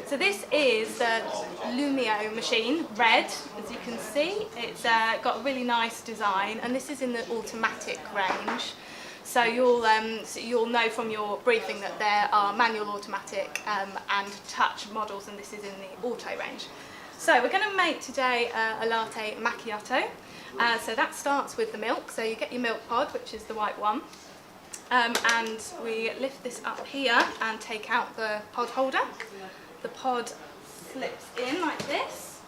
So this is the Lumio machine, red, as you can see. It's got a really nice design, and this is in the automatic range. So you'll know from your briefing that there are manual, automatic and touch models, and this is in the auto range. So we're going to make today a latte macchiato. So that starts with the milk. So you get your milk pod, which is the white one, and we lift this up here and take out the pod holder. The pod slips in like this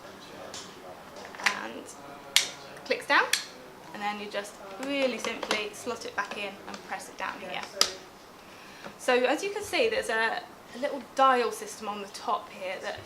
and clicks down, and then you just really simply slot it back in and press it down here. So as you can see, there's a little dial system on the top here that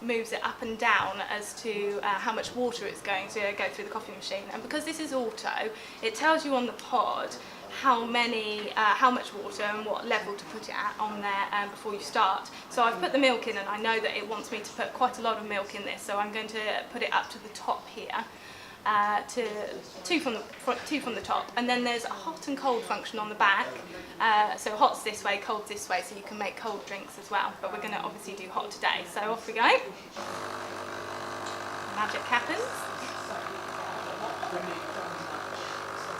moves it up and down as to how much water it's going to go through the coffee machine. And because this is auto, it tells you on the pod how much water and what level to put it at on there before you start. So I've put the milk in, and I know that it wants me to put quite a lot of milk in this, so I'm going to put it up to the top here. To two from the top, and then there's a hot and cold function on the back. So hot's this way, cold's this way, so you can make cold drinks as well. But we're going to obviously do hot today. So off we go. Magic happens.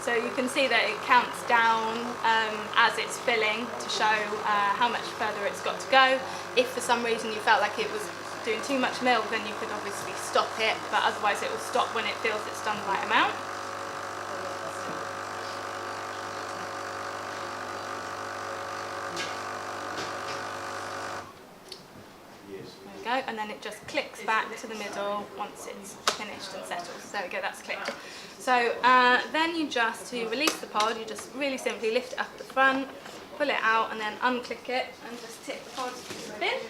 So you can see that it counts down as it's filling to show how much further it's got to go. If for some reason you felt like it was doing too much milk, then you could obviously stop it, but otherwise it will stop when it feels it's done the right amount. There we go, and then it just clicks back to the middle once it's finished and settled. So there we go, that's clicked. So then you just, to release the pod, you just really simply lift it up at the front, pull it out, and then unclick it and just tip the pod to the bin.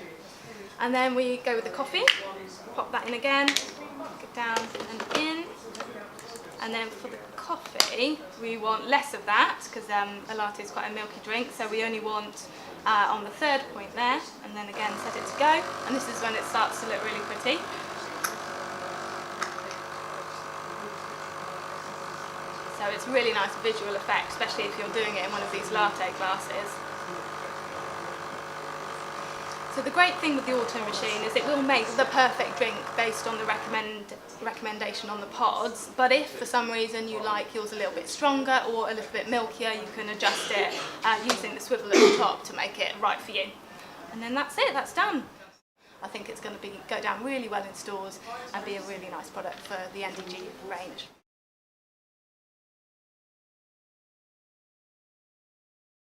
And then we go with the coffee, pop that in again, get down and in. And then for the coffee, we want less of that because a latte is quite a milky drink, so we only want on the third point there, and then again set it to go. And this is when it starts to look really pretty. So it's a really nice visual effect, especially if you're doing it in one of these latte glasses. So the great thing with the auto machine is it will make the perfect drink based on the recommendation on the pods, but if for some reason you like yours a little bit stronger or a little bit milkier, you can adjust it using the swivel at the top to make it right for you. And then that's it, that's done. I think it's going to go down really well in stores and be a really nice product for the NDG range.